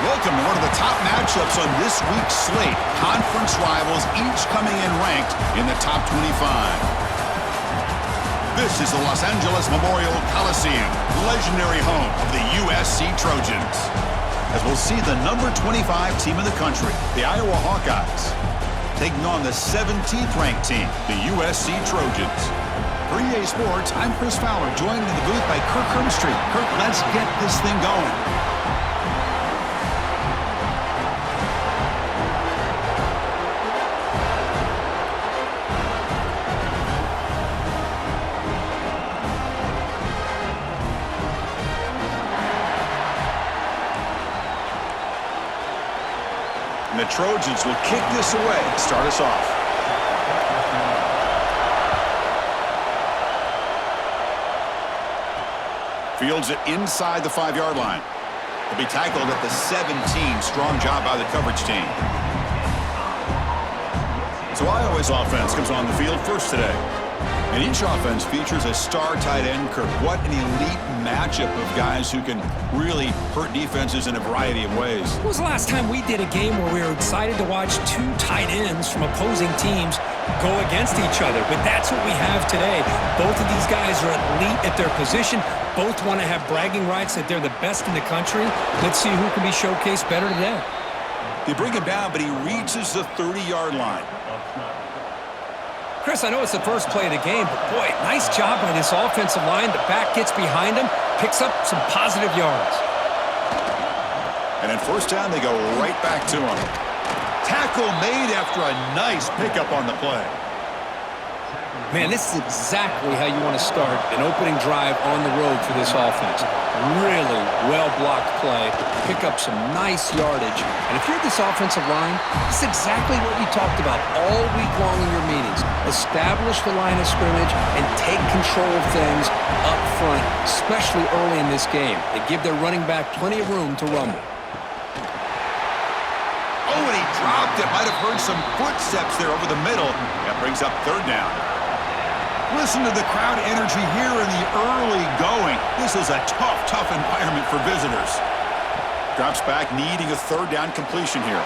Welcome to one of the top matchups on this week's slate. Conference rivals each coming in ranked in the top 25. This is the Los Angeles Memorial Coliseum, legendary home of the USC Trojans. As we'll see the number 25 team in the country, the Iowa Hawkeyes, taking on the 17th ranked team, the USC Trojans. For EA Sports, I'm Chris Fowler, joined in the booth by Kirk Hermstreet. Kirk, let's get this thing going. And the Trojans will kick this away to start us off. Fields it inside the 5-yard line. He'll be tackled at the 17. Strong job by the coverage team. So Iowa's offense comes on the field first today. And each offense features a star tight end. Kirk, what an elite matchup of guys who can really hurt defenses in a variety of ways. When was the last time we did a game where we were excited to watch two tight ends from opposing teams go against each other? But that's what we have today. Both of these guys are elite at their position. Both want to have bragging rights that they're the best in the country. Let's see who can be showcased better today. They bring him down, but he reaches the 30-yard line. Chris, I know it's the first play of the game, but boy, nice job by this offensive line. The back gets behind him, picks up some positive yards. And in first down, they go right back to him. Tackle made after a nice pickup on the play. Man, this is exactly how you want to start an opening drive on the road for this offense. Really well-blocked play, pick up some nice yardage. And if you're this offensive line, this is exactly what you talked about all week long in your meetings. Establish the line of scrimmage and take control of things up front, especially early in this game. They give their running back plenty of room to rumble. Oh, and he dropped it. Might have heard some footsteps there over the middle. That brings up third down. Listen to the crowd energy here in the early going. This is a tough environment for visitors. Drops back, needing a third down completion here.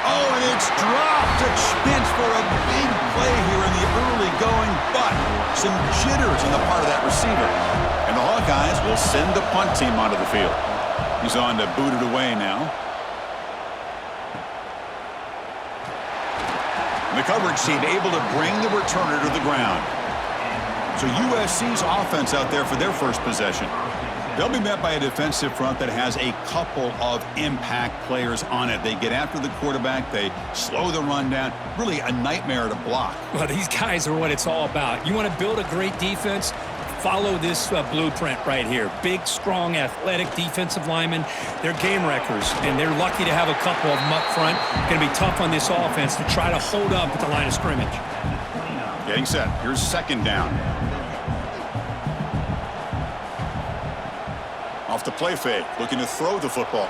Oh, and it's dropped. A chance for a big play here in the early going, but some jitters on the part of that receiver. And the Hawkeyes will send the punt team onto the field. He's on to boot it away now. The coverage team able to bring the returner to the ground. So USC's offense out there for their first possession. They'll be met by a defensive front that has a couple of impact players on it. They get after the quarterback. They slow the run down. Really a nightmare to block. Well, these guys are what it's all about. You want to build a great defense? Follow this blueprint right here. Big, strong, athletic defensive linemen. They're game wreckers, and they're lucky to have a couple of them up front. Going to be tough on this offense to try to hold up at the line of scrimmage. Getting set. Here's second down. Off the play fake, looking to throw the football.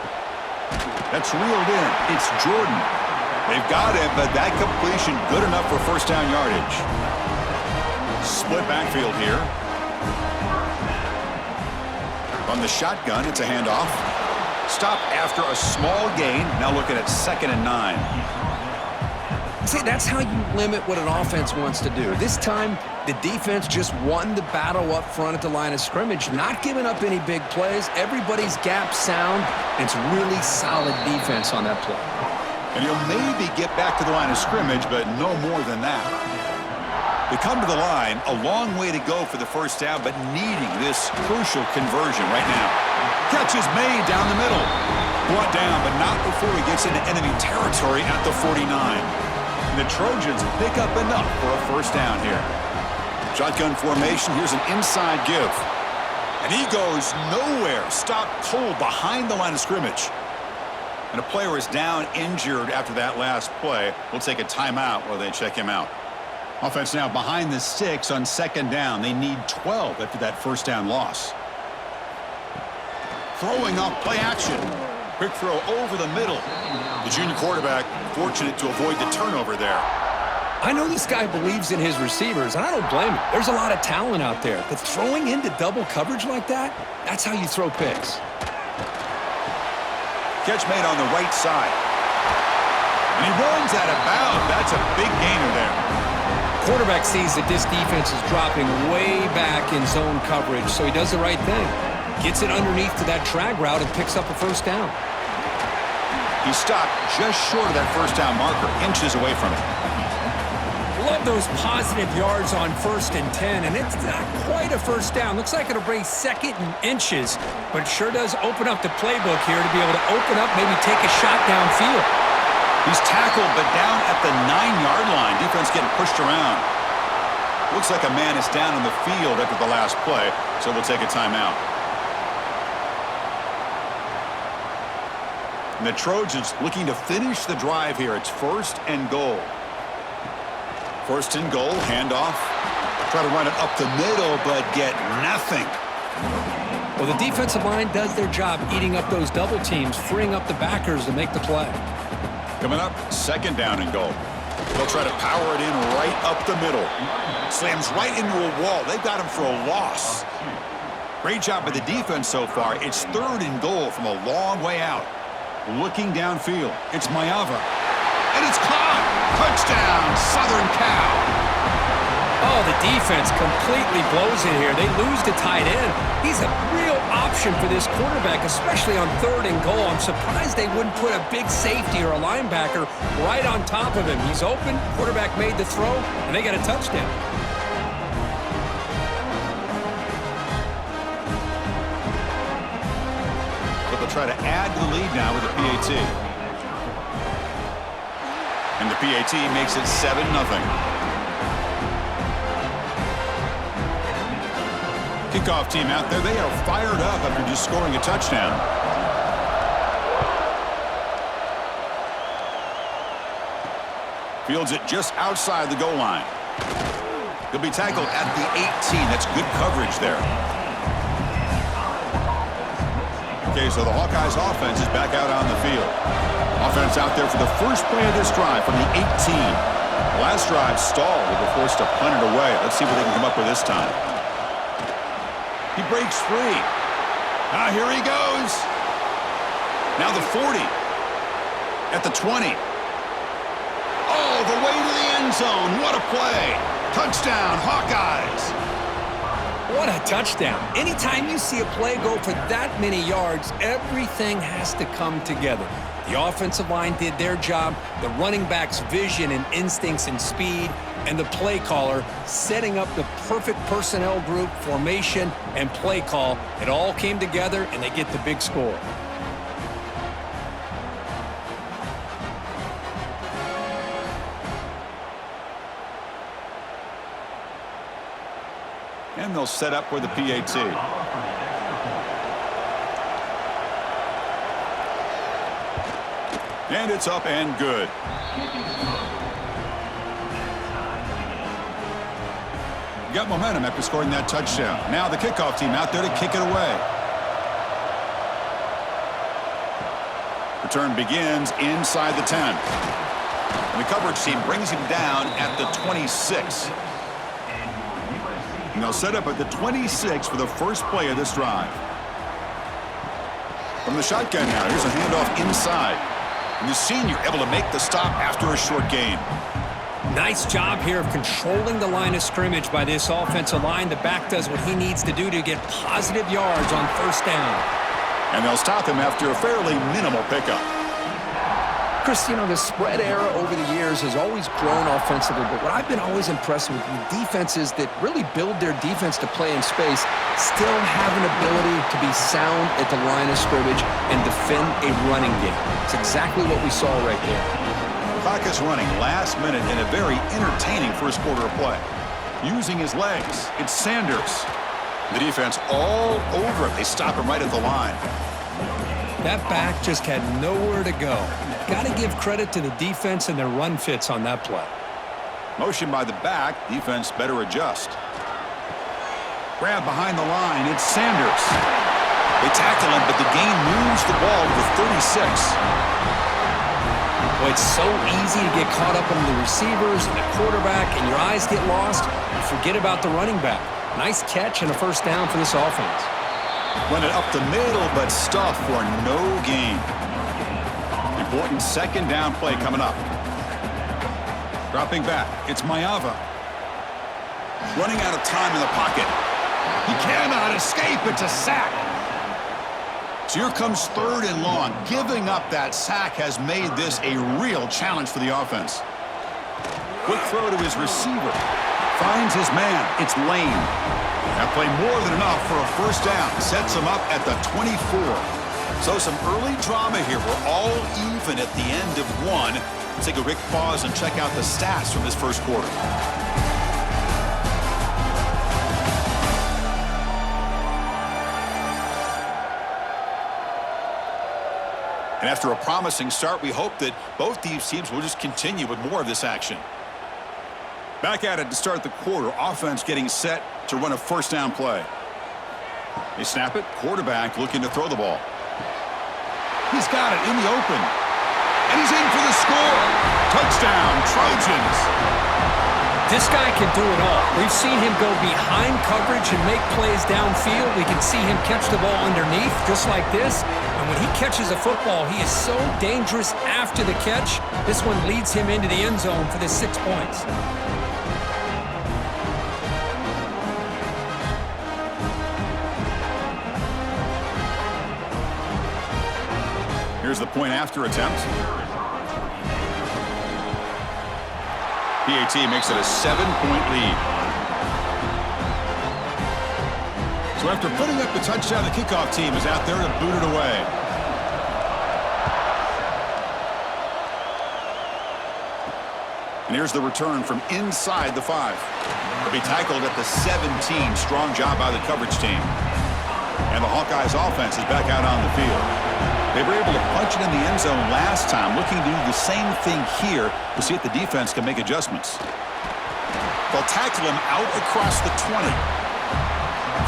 That's reeled in. It's Jordan. They've got it, but that completion good enough for first down yardage. Split backfield here. On the shotgun, it's a handoff. Stop after a small gain. Now looking at 2nd and 9. See, that's how you limit what an offense wants to do. This time, the defense just won the battle up front at the line of scrimmage, not giving up any big plays. Everybody's gap sound. It's really solid defense on that play. And he'll maybe get back to the line of scrimmage, but no more than that. They come to the line, a long way to go for the first down, but needing this crucial conversion right now. Catch is made down the middle. Brought down, but not before he gets into enemy territory at the 49. And the Trojans pick up enough for a first down here. Shotgun formation, here's an inside give. And he goes nowhere. Stopped cold behind the line of scrimmage. And a player is down injured after that last play. We'll take a timeout while they check him out. Offense now behind the 6 on second down. They need 12 after that first down loss. Throwing off play action. Quick throw over the middle. The junior quarterback fortunate to avoid the turnover there. I know this guy believes in his receivers, and I don't blame him. There's a lot of talent out there, but throwing into double coverage like that, that's how you throw picks. Catch made on the right side. And he runs out of bounds. That's a big gainer there. Quarterback sees that this defense is dropping way back in zone coverage, so he does the right thing. Gets it underneath to that drag route and picks up a first down. He stopped just short of that first down marker, inches away from it. Love those positive yards on 1st and 10, and it's not quite a first down. Looks like it'll bring 2nd and inches, but sure does open up the playbook here to be able to open up, maybe take a shot downfield. He's tackled, but down at the 9-yard line. Defense getting pushed around. Looks like a man is down in the field after the last play, so we'll take a timeout. And the Trojans looking to finish the drive here. It's 1st and goal. 1st and goal, handoff. Try to run it up the middle, but get nothing. Well, the defensive line does their job eating up those double teams, freeing up the backers to make the play. Coming up, 2nd down and goal. They'll try to power it in right up the middle. Slams right into a wall. They've got him for a loss. Great job by the defense so far. It's 3rd and goal from a long way out. Looking downfield. It's Mayava. And it's caught. Touchdown, Southern Cal. Oh, the defense completely blows it here. They lose to tight end. He's a real option for this quarterback, especially on 3rd and goal. I'm surprised they wouldn't put a big safety or a linebacker right on top of him. He's open. Quarterback made the throw, and they got a touchdown. But they'll try to add to the lead now with a PAT. And the PAT makes it 7-0. Kickoff team out there. They are fired up after just scoring a touchdown. Fields it just outside the goal line. He'll be tackled at the 18. That's good coverage there. Okay, so the Hawkeyes offense is back out on the field. Offense out there for the first play of this drive from the 18. The last drive stalled. They were forced to punt it away. Let's see what they can come up with this time. He breaks free. Here he goes. Now the 40. At the 20. Oh, the way to the end zone. What a play. Touchdown, Hawkeyes. What a touchdown. Anytime you see a play go for that many yards, everything has to come together. The offensive line did their job, the running back's vision and instincts and speed, and the play caller setting up the perfect personnel group, formation, and play call. It all came together, and they get the big score. And they'll set up with the PAT. And it's up and good. Got momentum after scoring that touchdown. Now the kickoff team out there to kick it away. Return begins inside the 10. And the coverage team brings him down at the 26. And they'll set up at the 26 for the first play of this drive. From the shotgun now, here's a handoff inside. And the senior able to make the stop after a short gain. Nice job here of controlling the line of scrimmage by this offensive line. The back does what he needs to do to get positive yards on 1st down. And they'll stop him after a fairly minimal pickup. Chris, you know, the spread era over the years has always grown offensively, but what I've been always impressed with defenses that really build their defense to play in space still have an ability to be sound at the line of scrimmage and defend a running game. It's exactly what we saw right there. Clock is running last minute in a very entertaining first quarter of play. Using his legs, it's Sanders. The defense all over him. They stop him right at the line. That back just had nowhere to go. Got to give credit to the defense and their run fits on that play. Motion by the back. Defense better adjust. Grab behind the line. It's Sanders. They tackle him, but the gain moves the ball to the 36. Boy, it's so easy to get caught up in the receivers and the quarterback, and your eyes get lost. You forget about the running back. Nice catch and a first down for this offense. Run it up the middle, but stuff for no gain. Important second down play coming up. Dropping back, it's Mayava. Running out of time in the pocket. He cannot escape. It's a sack. So here comes third and long. Giving up that sack has made this a real challenge for the offense. Quick throw to his receiver. Finds his man. It's Lane. That play more than enough for a first down. Sets him up at the 24. So some early drama here. We're all even at the end of one. Let's take a quick pause and check out the stats from this first quarter. And after a promising start, we hope that both these teams will just continue with more of this action. Back at it to start the quarter. Offense getting set to run a first down play. They snap it. Quarterback looking to throw the ball. He's got it in the open. And he's in for the score. Touchdown, Trojans. This guy can do it all. We've seen him go behind coverage and make plays downfield. We can see him catch the ball underneath, just like this. And when he catches a football, he is so dangerous after the catch. This one leads him into the end zone for the 6 points. Here's the point after attempt. PAT makes it a 7-point lead. So after putting up the touchdown, the kickoff team is out there to boot it away. And here's the return from inside the 5. He'll be tackled at the 17. Strong job by the coverage team. And the Hawkeyes offense is back out on the field. They were able to punch it in the end zone last time, looking to do the same thing here to see if the defense can make adjustments. They'll tackle him out across the 20.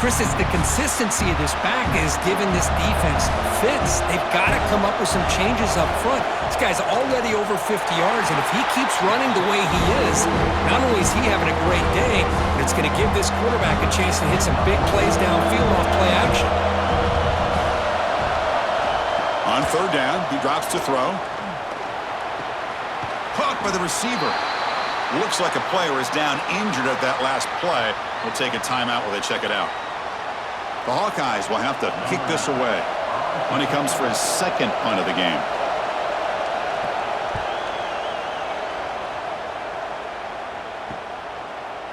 Chris, it's the consistency of this back is giving this defense fits. They've got to come up with some changes up front. This guy's already over 50 yards, and if he keeps running the way he is, not only is he having a great day, but it's going to give this quarterback a chance to hit some big plays downfield off play action. On third down, he drops to throw. Caught by the receiver. Looks like a player is down injured at that last play. We'll take a timeout while they check it out. The Hawkeyes will have to kick this away. When he comes for his second punt of the game.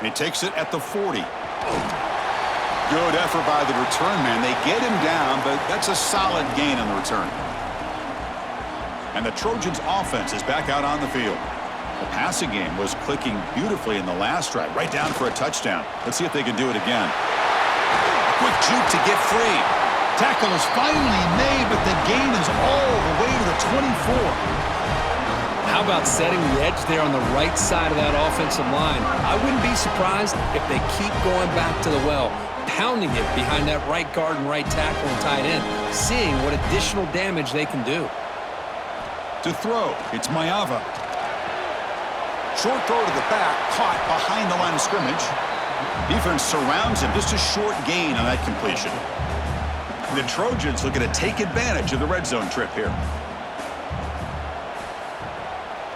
And he takes it at the 40. Good effort by the return man. They get him down, but that's a solid gain on the return. And the Trojans offense is back out on the field. The passing game was clicking beautifully in the last drive, right down for a touchdown. Let's see if they can do it again. A quick juke to get free. Tackle is finally made, but the gain is all the way to the 24. How about setting the edge there on the right side of that offensive line? I wouldn't be surprised if they keep going back to the well, pounding it behind that right guard and right tackle and tight end, seeing what additional damage they can do. To throw, it's Mayava. Short throw to the back, caught behind the line of scrimmage. Defense surrounds him, just a short gain on that completion. The Trojans looking to take advantage of the red zone trip here.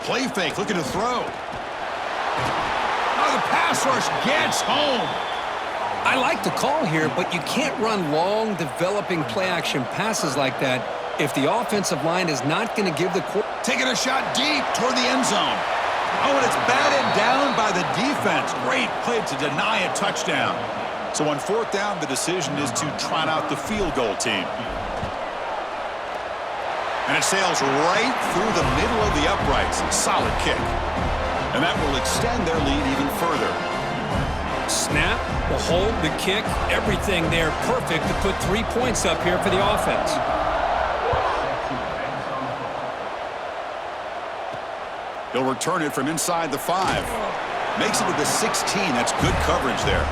Play fake, looking to throw. Oh, the pass rush gets home. I like the call here, but you can't run long, developing play-action passes like that if the offensive line is not going to give the quarterback. Taking a shot deep toward the end zone. Oh, and it's batted down by the defense. Great play to deny a touchdown. So on fourth down, the decision is to trot out the field goal team. And it sails right through the middle of the uprights. Solid kick. And that will extend their lead even further. Snap, the hold, the kick, everything there perfect to put 3 points up here for the offense. He'll return it from inside the 5. Makes it to the 16. That's good coverage there.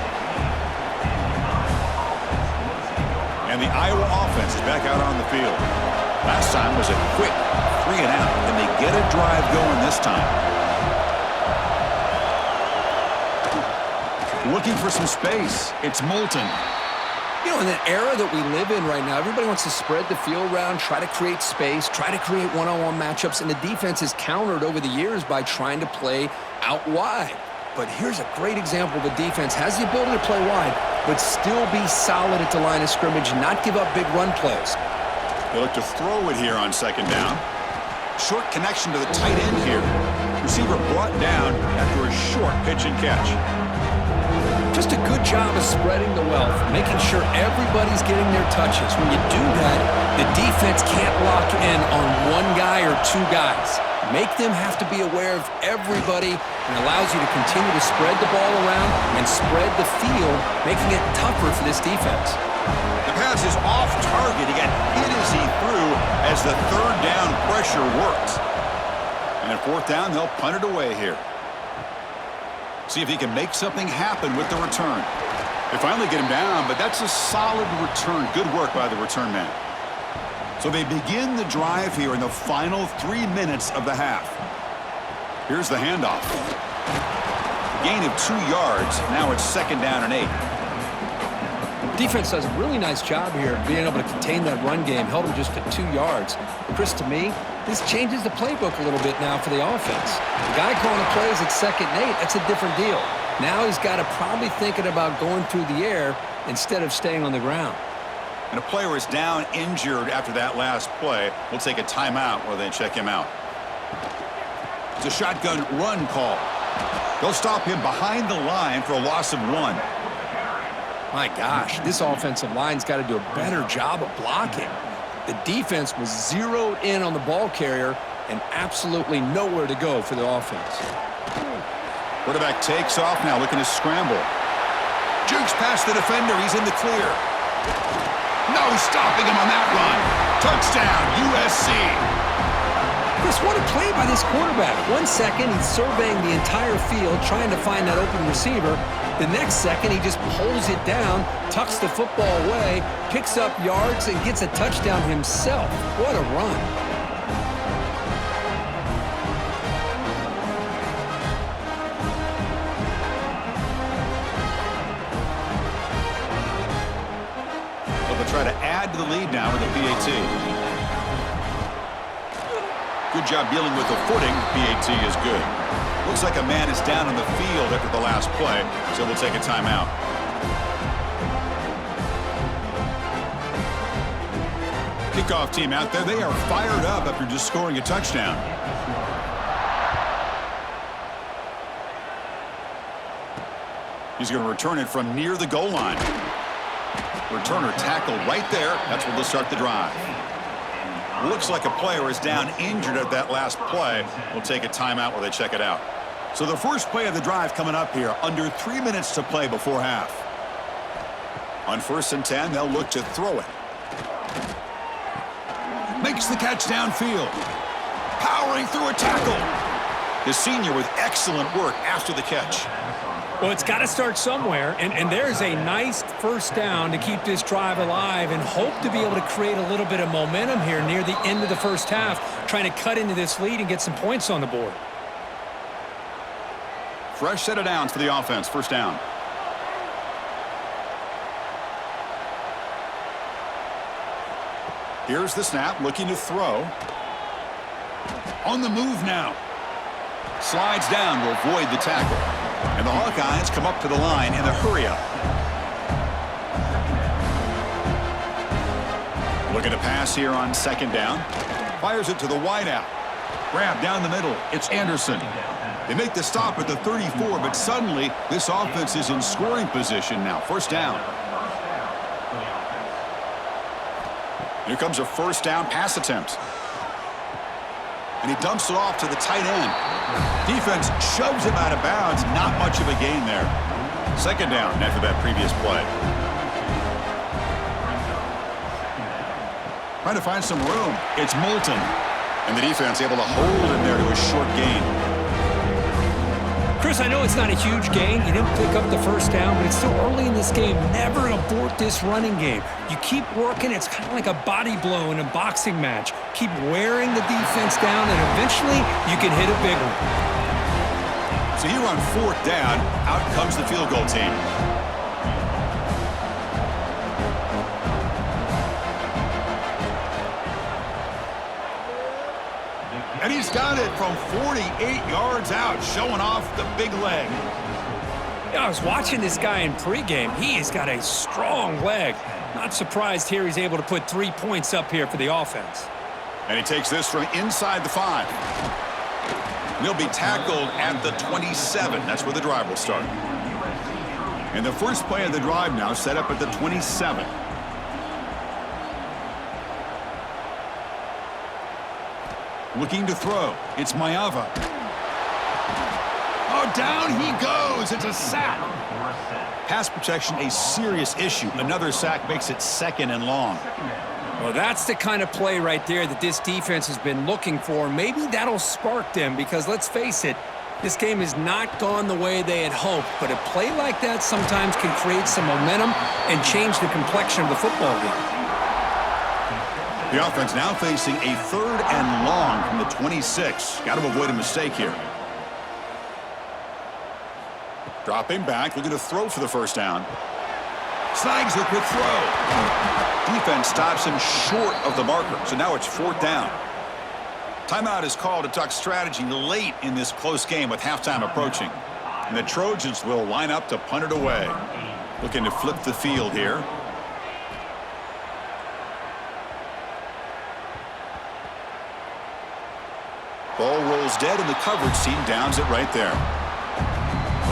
And the Iowa offense is back out on the field. Last time was a quick 3 and out. Can they get a drive going this time? Looking for some space. It's Moulton. You know, in the era that we live in right now, everybody wants to spread the field around, try to create space, try to create one-on-one matchups, and the defense is countered over the years by trying to play out wide. But here's a great example. The defense has the ability to play wide, but still be solid at the line of scrimmage, not give up big run plays. They look to throw it here on second down. Short connection to the tight end here. Receiver brought down after a short pitch and catch. Just a good job of spreading the wealth, making sure everybody's getting their touches. When you do that, the defense can't lock in on one guy or two guys. Make them have to be aware of everybody and allows you to continue to spread the ball around and spread the field, making it tougher for this defense. The pass is off target. He got hit as he threw as the third down pressure worked. And at fourth down, they'll punt it away here. See if he can make something happen with the return. They finally get him down, but that's a solid return. Good work by the return man. So they begin the drive here in the final 3 minutes of the half. Here's the handoff. Gain of 2 yards. Now it's second down and 8. Defense does a really nice job here of being able to contain that run game, held them just at 2 yards. Chris, to me, this changes the playbook a little bit now for the offense. The guy calling the plays at second and 8, that's a different deal. Now he's got to probably thinking about going through the air instead of staying on the ground. And a player is down injured after that last play. We'll take a timeout while they check him out. It's a shotgun run call. They'll stop him behind the line for a loss of 1. My gosh, this offensive line's got to do a better job of blocking. The defense was zeroed in on the ball carrier and absolutely nowhere to go for the offense. Quarterback takes off now, looking to scramble. Jukes past the defender. He's in the clear. No stopping him on that run. Touchdown, USC. Chris, what a play by this quarterback. 1 second, he's surveying the entire field, trying to find that open receiver. The next second, he just pulls it down, tucks the football away, picks up yards, and gets a touchdown himself. What a run. So they'll try to add to the lead now with a PAT. Good job dealing with the footing. PAT is good. Looks like a man is down on the field after the last play, so we'll take a timeout. Kickoff team out there. They are fired up after just scoring a touchdown. He's going to return it from near the goal line. Returner tackle right there. That's where they'll start the drive. Looks like a player is down injured at that last play. We'll take a timeout while they check it out. So the first play of the drive coming up here, under 3 minutes to play before half. On 1st and 10, they'll look to throw it. Makes the catch downfield. Powering through a tackle. The senior with excellent work after the catch. Well, it's got to start somewhere, and there's a nice first down to keep this drive alive and hope to be able to create a little bit of momentum here near the end of the first half, trying to cut into this lead and get some points on the board. Fresh set of downs for the offense. First down. Here's the snap, looking to throw. On the move now. Slides down to avoid the tackle. And the Hawkeyes come up to the line in a hurry-up. Looking to pass here on second down. Fires it to the wideout. Grab down the middle. It's Anderson. They make the stop at the 34, but suddenly this offense is in scoring position now. First down. Here comes a first down pass attempt. And he dumps it off to the tight end. Defense shoves him out of bounds. Not much of a gain there. Second down after that previous play. Trying to find some room. It's Moulton. And the defense able to hold him there to a short gain. Chris, I know it's not a huge gain. You didn't pick up the first down, but it's still early in this game. Never abort this running game. You keep working. It's kind of like a body blow in a boxing match. Keep wearing the defense down, and eventually you can hit a big one. So here on 4th down, out comes the field goal team. And he's got it from 48 yards out, showing off the big leg. Yeah, I was watching this guy in pregame. He has got a strong leg. Not surprised here he's able to put 3 points up here for the offense. And he takes this from inside the 5. And he'll be tackled at the 27. That's where the drive will start. And the first play of the drive now set up at the 27. Looking to throw. It's Maeva. Oh, down he goes. It's a sack. Pass protection, a serious issue. Another sack makes it 2nd and long. Well, that's the kind of play right there that this defense has been looking for. Maybe that'll spark them because, let's face it, this game has not gone the way they had hoped. But a play like that sometimes can create some momentum and change the complexion of the football game. The offense now facing a 3rd and long from the 26. Got to avoid a mistake here. Dropping back, looking to throw for the first down. Snags a quick throw. Defense stops him short of the marker, so now it's 4th down. Timeout is called to talk strategy late in this close game with halftime approaching. And the Trojans will line up to punt it away. Looking to flip the field here. Ball rolls dead, and the coverage team downs it right there.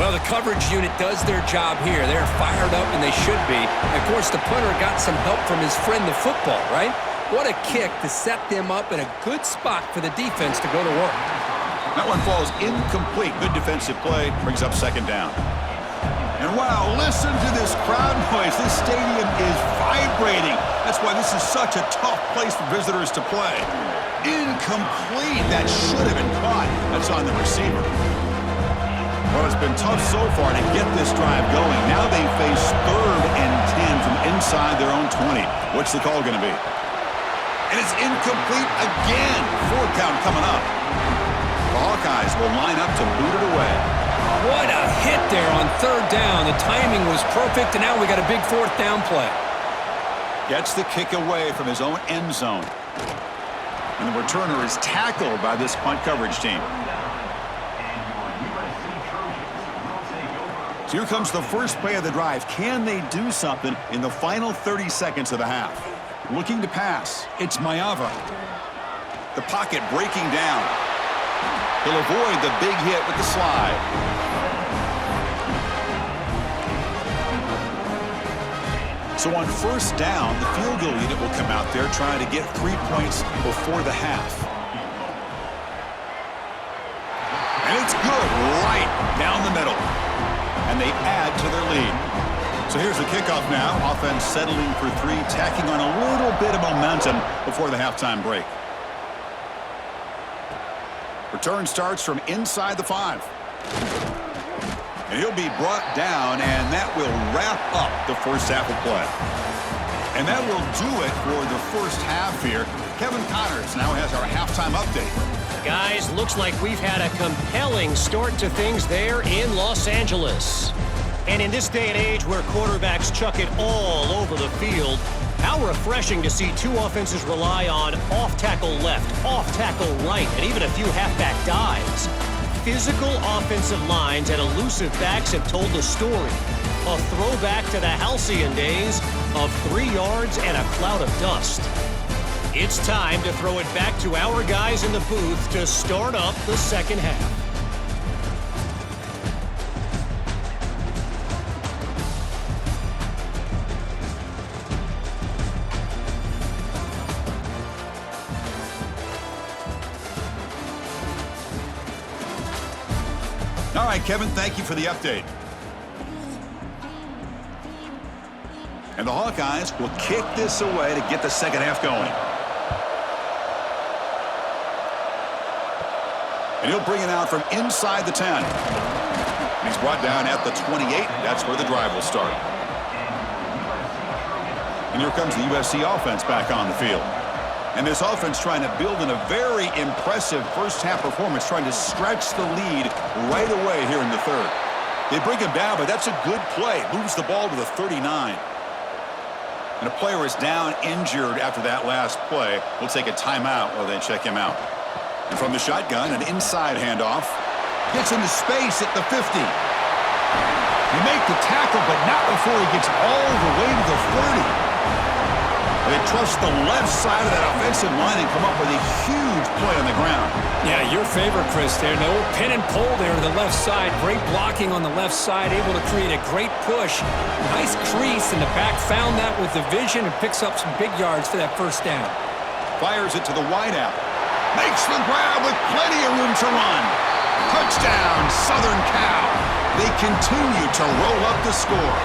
Well, the coverage unit does their job here. They're fired up, and they should be. Of course, the punter got some help from his friend, the football, right? What a kick to set them up in a good spot for the defense to go to work. That one falls incomplete. Good defensive play. Brings up 2nd down. And wow, listen to this crowd noise. This stadium is vibrating. That's why this is such a tough place for visitors to play. Incomplete. That should have been caught. That's on the receiver. Well, it's been tough so far to get this drive going. Now they face 3rd and 10 from inside their own 20. What's the call going to be? And it's incomplete again. 4th down coming up. The Hawkeyes will line up to boot it away. What a hit there on 3rd down. The timing was perfect, and now we got a big 4th down play. Gets the kick away from his own end zone. And the returner is tackled by this punt coverage team. So here comes the first play of the drive. Can they do something in the final 30 seconds of the half? Looking to pass. It's Maeva. The pocket breaking down. He'll avoid the big hit with the slide. So on 1st down, the field goal unit will come out there trying to get 3 points before the half. And it's good right down the middle. And they add to their lead. So here's the kickoff now. Offense settling for 3, tacking on a little bit of momentum before the halftime break. Return starts from inside the 5. And he'll be brought down, and that will wrap up the first half of play. And that will do it for the first half here. Kevin Connors now has our halftime update. Guys, looks like we've had a compelling start to things there in Los Angeles. And in this day and age where quarterbacks chuck it all over the field, how refreshing to see 2 offenses rely on off-tackle left, off-tackle right, and even a few halfback dives. Physical offensive lines and elusive backs have told the story. A throwback to the halcyon days of 3 yards and a cloud of dust. It's time to throw it back to our guys in the booth to start up the second half. All right, Kevin, thank you for the update. And the Hawkeyes will kick this away to get the second half going. And he'll bring it out from inside the 10. He's brought down at the 28. That's where the drive will start. And here comes the USC offense back on the field. And this offense trying to build in a very impressive first-half performance, trying to stretch the lead right away here in the third. They bring him down, but that's a good play. Moves the ball to the 39. And a player is down injured after that last play. We'll take a timeout while they check him out. And from the shotgun, an inside handoff. Gets into space at the 50. You make the tackle, but not before he gets all the way to the 30. They trust the left side of that offensive line and come up with a huge play on the ground. Yeah, your favorite, Chris, there. The old pin and pull there to the left side. Great blocking on the left side, able to create a great push. Nice crease in the back. Found that with the vision and picks up some big yards for that first down. Fires it to the wideout. Makes the grab with plenty of room to run. Touchdown, Southern Cal. They continue to roll up the score.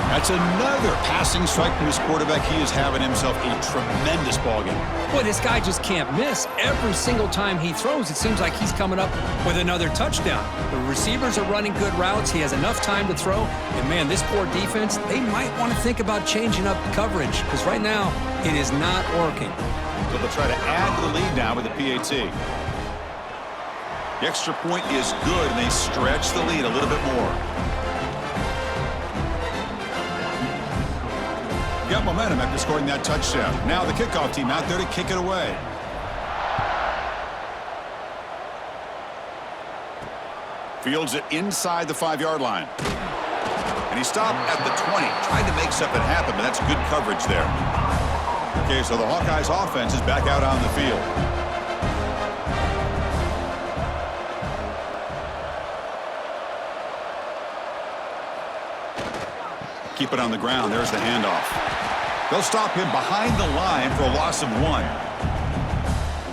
That's another passing strike from his quarterback. He is having himself a tremendous ballgame. Boy, this guy just can't miss. Every single time he throws, it seems like he's coming up with another touchdown. The receivers are running good routes. He has enough time to throw. And, man, this poor defense, they might want to think about changing up coverage because right now it is not working. So they'll try to add to the lead now with the PAT. The extra point is good, and they stretch the lead a little bit more. Got momentum after scoring that touchdown. Now the kickoff team out there to kick it away. Fields it inside the 5-yard line. And he stopped at the 20. Tried to make something happen, but that's good coverage there. Okay, so the Hawkeyes offense is back out on the field. Keep it on the ground. There's the handoff. They'll stop him behind the line for a loss of 1.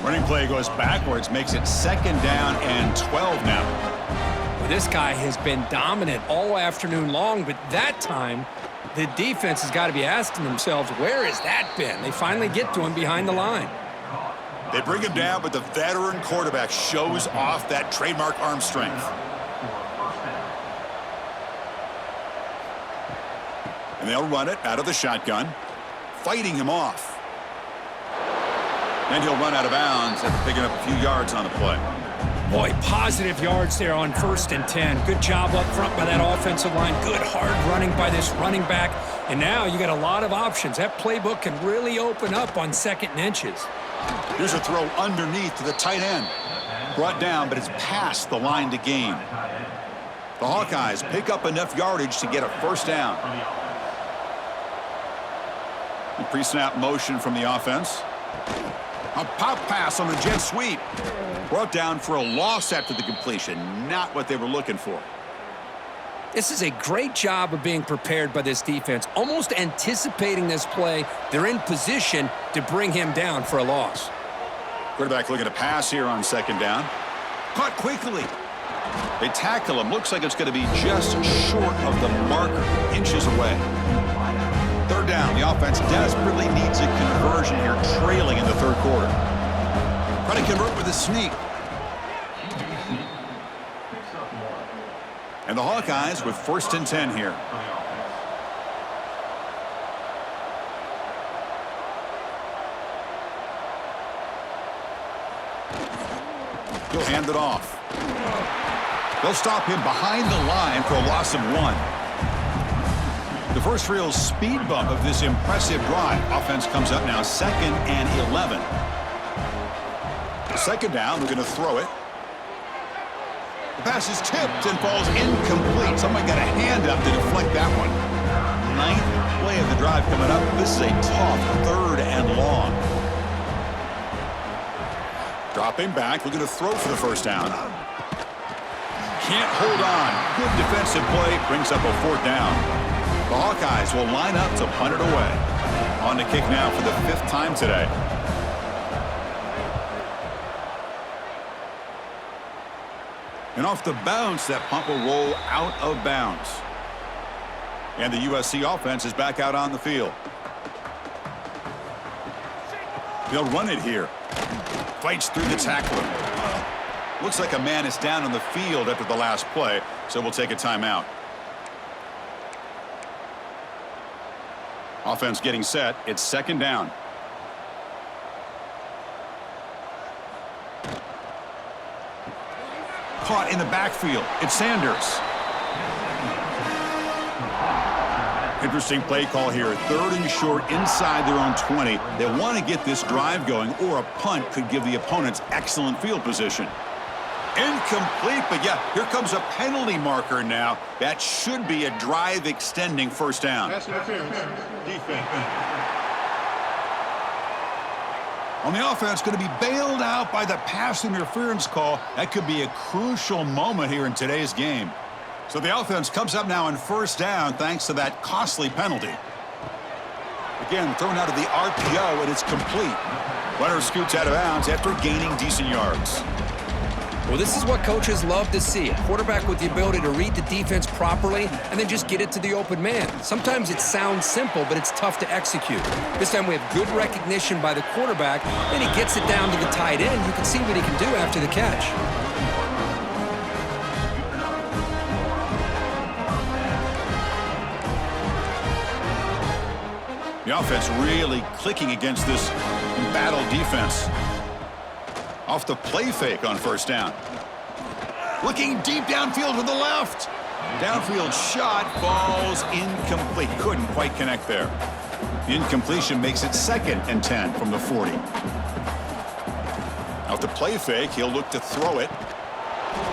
Running play goes backwards, makes it 2nd down and 12 now. Well, this guy has been dominant all afternoon long, but that time the defense has got to be asking themselves, where has that been? They finally get to him behind the line. They bring him down, but the veteran quarterback shows off that trademark arm strength. And they'll run it out of the shotgun, fighting him off. And he'll run out of bounds after picking up a few yards on the play. Boy, positive yards there on 1st and 10. Good job up front by that offensive line. Good hard running by this running back. And now you got a lot of options. That playbook can really open up on 2nd and inches. Here's a throw underneath to the tight end. Brought down, but it's past the line to gain. The Hawkeyes pick up enough yardage to get a 1st down. Pre-snap motion from the offense. A pop pass on the jet sweep. Brought down for a loss after the completion. Not what they were looking for. This is a great job of being prepared by this defense. Almost anticipating this play. They're in position to bring him down for a loss. Quarterback looking to pass here on 2nd down. Caught quickly. They tackle him. Looks like it's going to be just short of the marker. Inches away. 3rd down. The offense desperately needs a conversion here, trailing in the 3rd quarter. Trying to convert with a sneak. And the Hawkeyes with 1st and 10 here. He'll hand it off. They'll stop him behind the line for a loss of 1. The first real speed bump of this impressive drive. Offense comes up now 2nd and 11. 2nd down, they're going to throw it. The pass is tipped and falls incomplete. Someone got a hand up to deflect that one. 9th play of the drive coming up. This is a tough 3rd and long. Dropping back, looking to throw for the 1st down. Can't hold on. Good defensive play, brings up a 4th down. The Hawkeyes will line up to punt it away. On to kick now for the 5th time today. And off the bounce, that punt will roll out of bounds. And the USC offense is back out on the field. They'll run it here. Fights through the tackler. Looks like a man is down on the field after the last play. So we'll take a timeout. Offense getting set. It's second down. Caught in the backfield. It's Sanders. Interesting play call here. Third and short inside their own 20. They want to get this drive going, or a punt could give the opponents excellent field position. Incomplete, but yeah, here comes a penalty marker now. That should be a drive-extending first down. Pass interference. Defense. On the offense, going to be bailed out by the pass interference call. That could be a crucial moment here in today's game. So the offense comes up now on first down thanks to that costly penalty. Again, thrown out of the RPO, and it's complete. Runner scoots out of bounds after gaining decent yards. Well, this is what coaches love to see. A quarterback with the ability to read the defense properly and then just get it to the open man. Sometimes it sounds simple, but it's tough to execute. This time we have good recognition by the quarterback, and he gets it down to the tight end. You can see what he can do after the catch. The offense really clicking against this embattled defense. Off the play fake on first down. Looking deep downfield to the left. Downfield shot falls incomplete. Couldn't quite connect there. The incompletion makes it 2nd and 10 from the 40. Off the play fake, he'll look to throw it.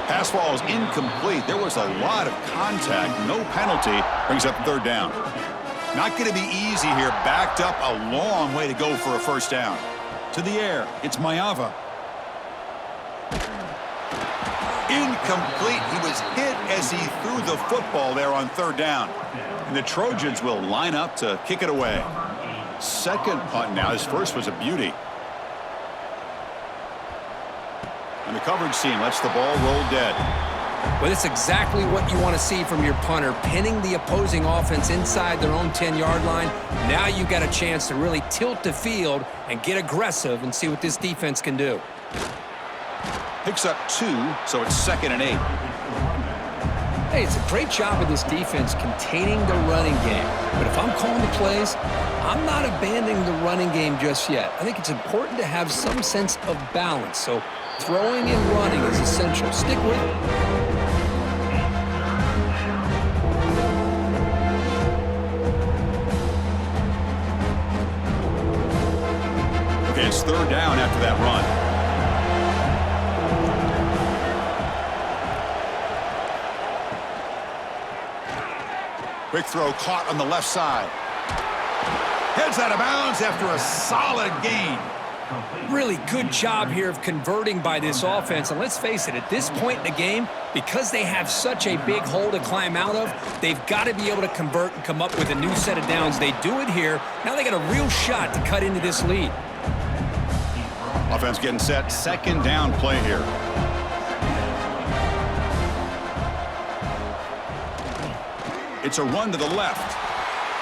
Pass falls incomplete. There was a lot of contact. No penalty. Brings up third down. Not going to be easy here. Backed up a long way to go for a first down. To the air. It's Mayava. Incomplete. He was hit as he threw the football there on third down. And the Trojans will line up to kick it away. Second punt now. His first was a beauty. And the coverage team lets the ball roll dead. Well, that's exactly what you want to see from your punter, pinning the opposing offense inside their own 10-yard line. Now you've got a chance to really tilt the field and get aggressive and see what this defense can do. Picks up 2, so it's 2nd and 8. Hey, it's a great job of this defense containing the running game. But if I'm calling the plays, I'm not abandoning the running game just yet. I think it's important to have some sense of balance. So throwing and running is essential. Stick with it. Okay, it's third down after that run. Quick throw caught on the left side. Heads out of bounds after a solid gain. Really good job here of converting by this offense. And let's face it, at this point in the game, because they have such a big hole to climb out of, they've got to be able to convert and come up with a new set of downs. They do it here. Now they got a real shot to cut into this lead. Offense getting set. Second down play here. It's a run to the left.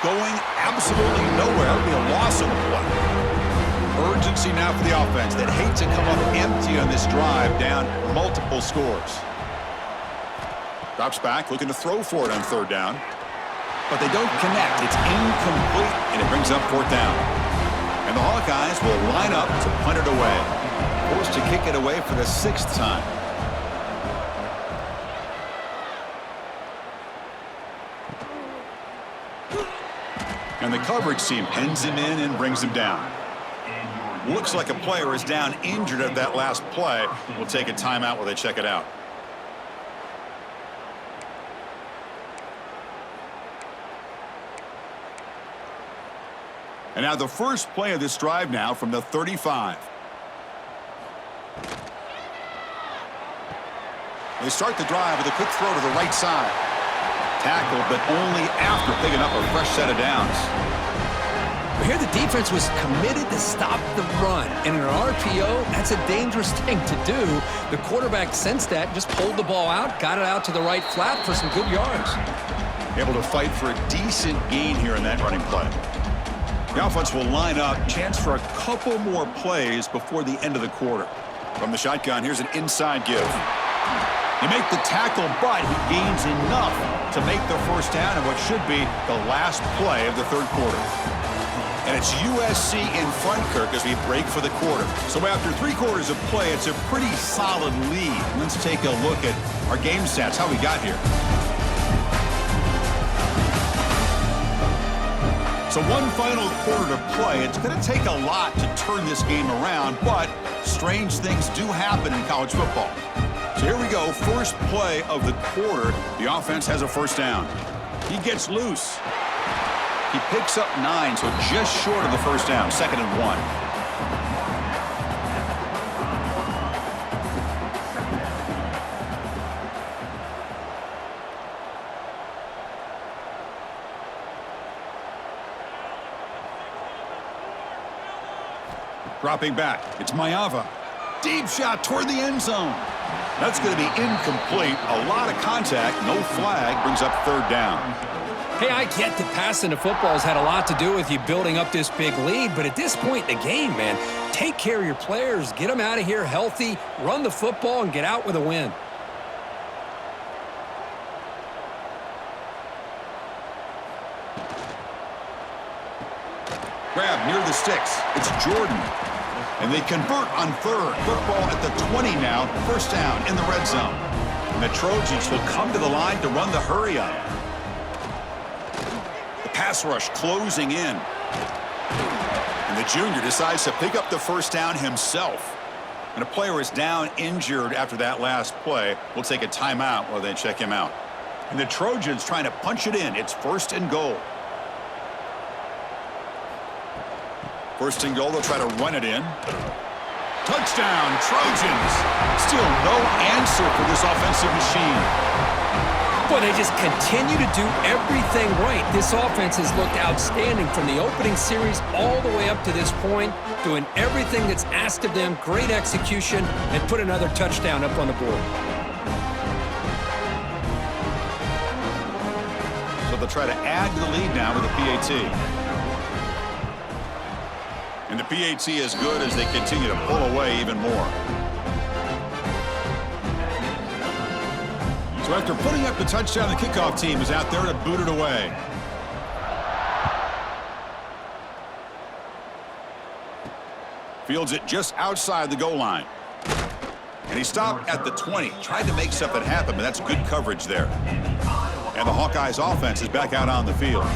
Going absolutely nowhere. That'll be a loss on the play. Urgency now for the offense that hates to come up empty on this drive, down multiple scores. Drops back, looking to throw for it on third down. But they don't connect. It's incomplete, and it brings up fourth down. And the Hawkeyes will line up to punt it away. Forced to kick it away for the 6th time. And the coverage team pens him in and brings him down. Looks like a player is down injured at that last play. We'll take a timeout while they check it out. And now the first play of this drive now from the 35. They start the drive with a quick throw to the right side. Tackled, but only after picking up a fresh set of downs. But here the defense was committed to stop the run. And in an RPO, that's a dangerous thing to do. The quarterback sensed that, just pulled the ball out, got it out to the right flat for some good yards. Able to fight for a decent gain here in that running play. The offense will line up. Chance for a couple more plays before the end of the quarter. From the shotgun, here's an inside give. They make the tackle, but he gains enough to make the first down in what should be the last play of the third quarter. And it's USC in front, Kirk, as we break for the quarter. So after 3 quarters of play, it's a pretty solid lead. Let's take a look at our game stats, how we got here. So one final quarter to play. It's going to take a lot to turn this game around, but strange things do happen in college football. So here we go, first play of the quarter. The offense has a first down. He gets loose. He picks up 9, so just short of the first down, 2nd and 1. Dropping back, it's Mayava. Deep shot toward the end zone. That's going to be incomplete. A lot of contact, no flag, brings up 3rd down. Hey, I get that passing the football has had a lot to do with you building up this big lead, but at this point in the game, man, take care of your players, get them out of here healthy, run the football, and get out with a win. Grab near the sticks. It's Jordan. And they convert on 3rd. Football at the 20 now. First down in the red zone. And the Trojans will come to the line to run the hurry up. The pass rush closing in. And the junior decides to pick up the first down himself. And a player is down injured after that last play. We'll take a timeout while they check him out. And the Trojans trying to punch it in. It's 1st and goal. 1st and goal, they'll try to run it in. Touchdown, Trojans. Still no answer for this offensive machine. Boy, they just continue to do everything right. This offense has looked outstanding from the opening series all the way up to this point, doing everything that's asked of them, great execution, and put another touchdown up on the board. So they'll try to add to the lead now with a PAT. And the PAT is good as they continue to pull away even more. So after putting up the touchdown, the kickoff team is out there to boot it away. Fields it just outside the goal line. And he stopped at the 20. Tried to make something happen, but that's good coverage there. And the Hawkeyes offense is back out on the field.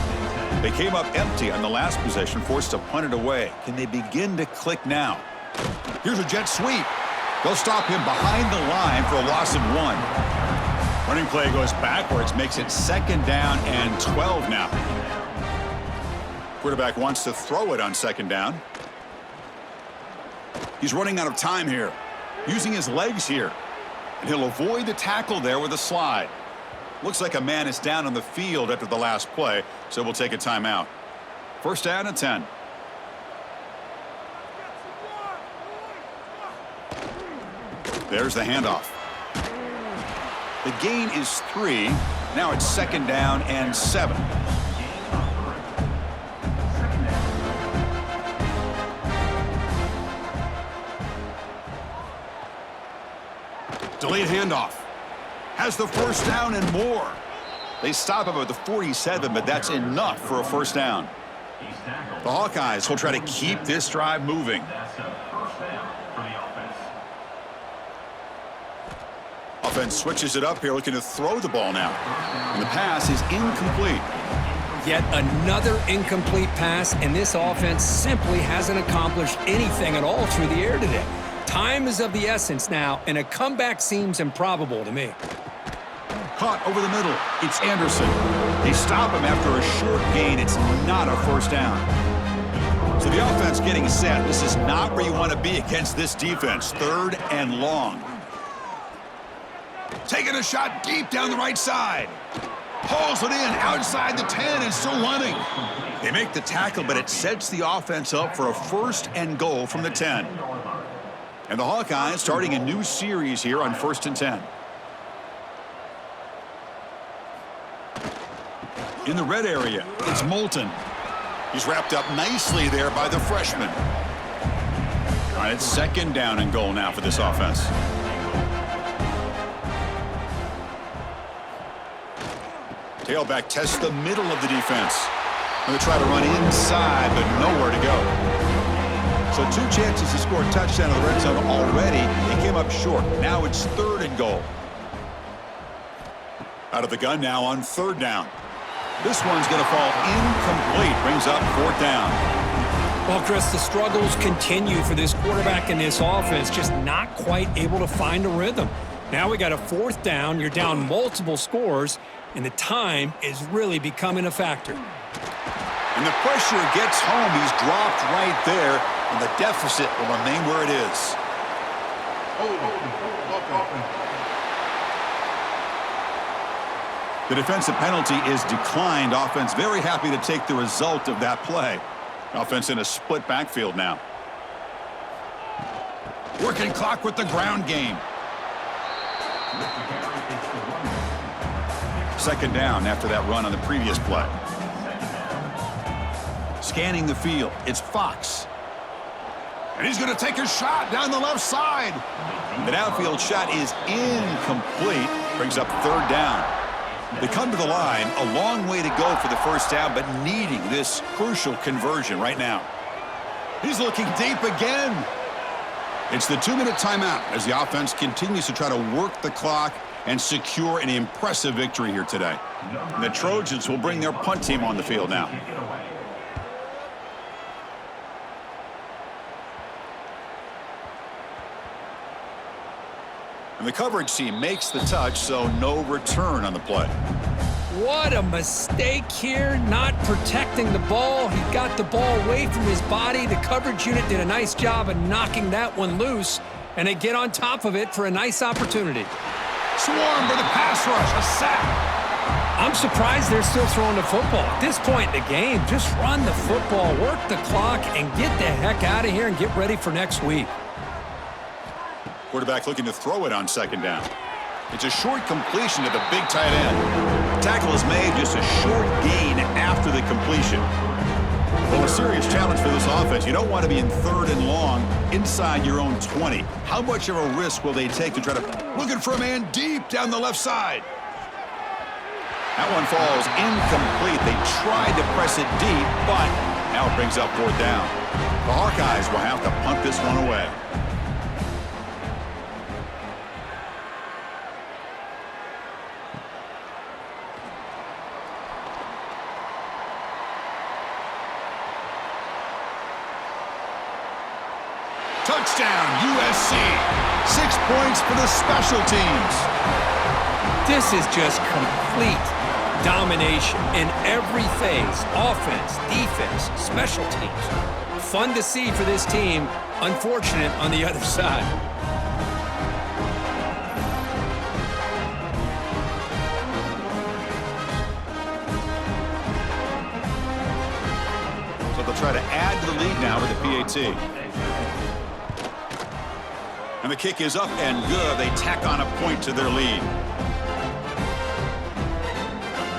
They came up empty on the last possession, forced to punt it away. Can they begin to click now? Here's a jet sweep. They'll stop him behind the line for a loss of 1. Running play goes backwards, makes it 2nd down and 12 now. Quarterback wants to throw it on 2nd down. He's running out of time here, using his legs here. And he'll avoid the tackle there with a slide. Looks like a man is down on the field after the last play, so we'll take a timeout. 1st down and 10. There's the handoff. The gain is 3. Now it's 2nd down and 7. Delayed handoff. Has the first down and more. They stop him at the 47, but that's enough for a first down. The Hawkeyes will try to keep this drive moving. Offense switches it up here, looking to throw the ball now. And the pass is incomplete. Yet another incomplete pass, and this offense simply hasn't accomplished anything at all through the air today. Time is of the essence now, and a comeback seems improbable to me. Caught over the middle. It's Anderson. They stop him after a short gain. It's not a first down. So the offense getting set. This is not where you want to be against this defense. 3rd and long. Taking a shot deep down the right side. Hauls it in outside the 10 and still running. They make the tackle, but it sets the offense up for a 1st and goal from the 10. And the Hawkeyes starting a new series here on 1st and 10. In the red area, it's Moulton. He's wrapped up nicely there by the freshman. All right, it's 2nd down and goal now for this offense. Tailback tests the middle of the defense. Going to try to run inside, but nowhere to go. So 2 chances to score a touchdown in the red zone already. He came up short. Now it's 3rd and goal. Out of the gun now on 3rd down. This one's going to fall incomplete. Brings up 4th down. Well, Chris, the struggles continue for this quarterback in this offense. Just not quite able to find a rhythm. Now we got a 4th down. You're down multiple scores, and the time is really becoming a factor. And the pressure gets home. He's dropped right there, and the deficit will remain where it is. The defensive penalty is declined. Offense very happy to take the result of that play. Offense in a split backfield now. Working clock with the ground game. 2nd down after that run on the previous play. Scanning the field, it's Fox. And he's going to take a shot down the left side. The downfield shot is incomplete. Brings up 3rd down. They come to the line, a long way to go for the 1st down, but needing this crucial conversion right now. He's looking deep again. It's the 2-minute timeout as the offense continues to try to work the clock and secure an impressive victory here today. And the Trojans will bring their punt team on the field now. And the coverage team makes the touch, so no return on the play. What a mistake here, not protecting the ball. He got the ball away from his body. The coverage unit did a nice job of knocking that one loose, and they get on top of it for a nice opportunity. Swarm for the pass rush, a sack. I'm surprised they're still throwing the football. At this point in the game, just run the football, work the clock, and get the heck out of here and get ready for next week. Quarterback looking to throw it on 2nd down. It's a short completion to the big tight end. Tackle is made, just a short gain after the completion. Well, a serious challenge for this offense. You don't want to be in 3rd and long inside your own 20. How much of a risk will they take to try to looking for a man deep down the left side? That one falls incomplete. They tried to press it deep, but now it brings up 4th down. The Hawkeyes will have to punt this one away. Touchdown, USC. 6 points for the special teams. This is just complete domination in every phase. Offense, defense, special teams. Fun to see for this team. Unfortunate on the other side. So they'll try to add to the lead now with the PAT. And the kick is up and good. They tack on a point to their lead.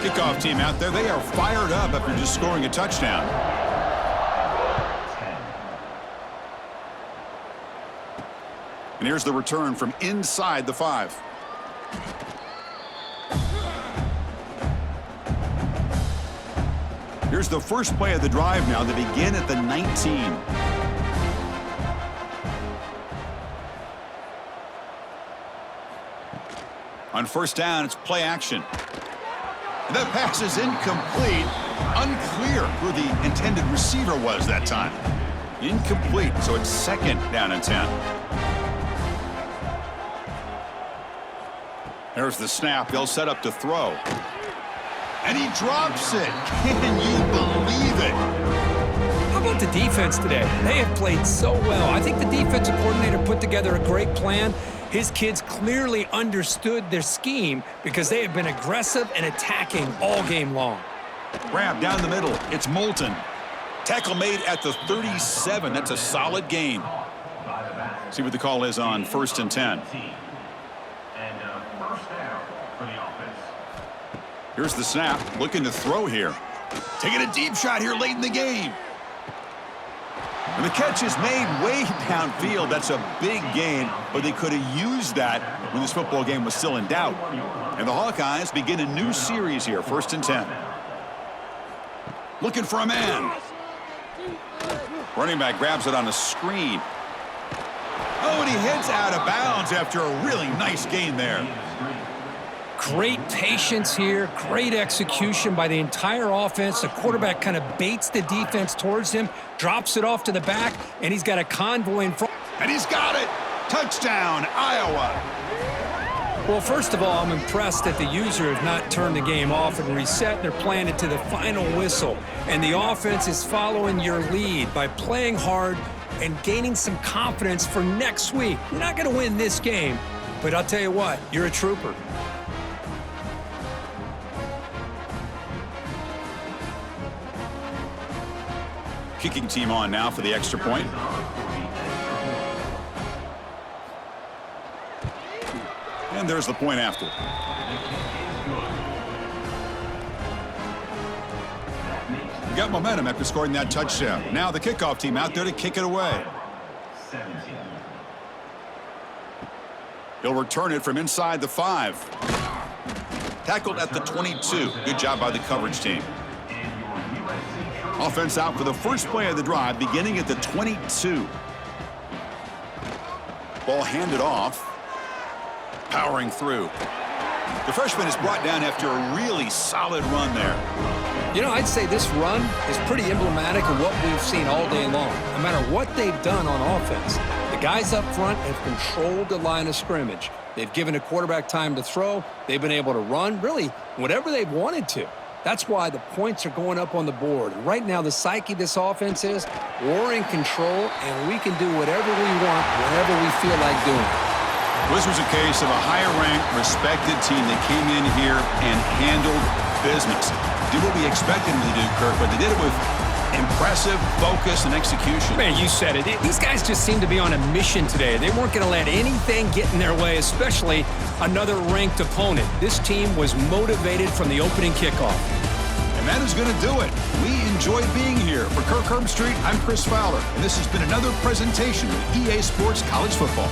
Kickoff team out there. They are fired up after just scoring a touchdown. And here's the return from inside the 5. Here's the first play of the drive now. They begin at the 19. On 1st down, it's play action. And that pass is incomplete. Unclear who the intended receiver was that time. Incomplete, so it's 2nd down and 10. There's the snap. They'll set up to throw. And he drops it. Can you believe it? How about the defense today? They have played so well. I think the defensive coordinator put together a great plan. His kids clearly understood their scheme because they have been aggressive and attacking all game long. Grab down the middle. It's Moulton. Tackle made at the 37. That's a solid gain. See what the call is on 1st and 10. Here's the snap. Looking to throw here. Taking a deep shot here late in the game. And the catch is made way downfield. That's a big gain, but they could have used that when this football game was still in doubt. And the Hawkeyes begin a new series here, 1st and 10. Looking for a man. Running back grabs it on a screen. Oh, and he heads out of bounds after a really nice gain there. Great patience here, great execution by the entire offense. The quarterback kind of baits the defense towards him, drops it off to the back, and he's got a convoy in front. And he's got it. Touchdown, Iowa. Well, first of all, I'm impressed that the user has not turned the game off and reset. They're playing it to the final whistle. And the offense is following your lead by playing hard and gaining some confidence for next week. You're not going to win this game, but I'll tell you what, you're a trooper. Kicking team on now for the extra point. And there's the point after. You got momentum after scoring that touchdown. Now the kickoff team out there to kick it away. He'll return it from inside the 5. Tackled at the 22. Good job by the coverage team. Offense out for the first play of the drive, beginning at the 22. Ball handed off. Powering through. The freshman is brought down after a really solid run there. You know, I'd say this run is pretty emblematic of what we've seen all day long. No matter what they've done on offense, the guys up front have controlled the line of scrimmage. They've given the quarterback time to throw. They've been able to run, really, whatever they've wanted to. That's why the points are going up on the board. Right now, the psyche of this offense is we're in control, and we can do whatever we want, whenever we feel like doing it. This was a case of a higher-ranked, respected team that came in here and handled business. Did what we expected them to do, Kirk, but they did it with impressive focus and execution. Man, you said it. These guys just seem to be on a mission today. They weren't going to let anything get in their way, especially another ranked opponent. This team was motivated from the opening kickoff. And that is going to do it. We enjoyed being here. For Kirk Herbstreit, I'm Chris Fowler, and this has been another presentation of EA Sports College Football.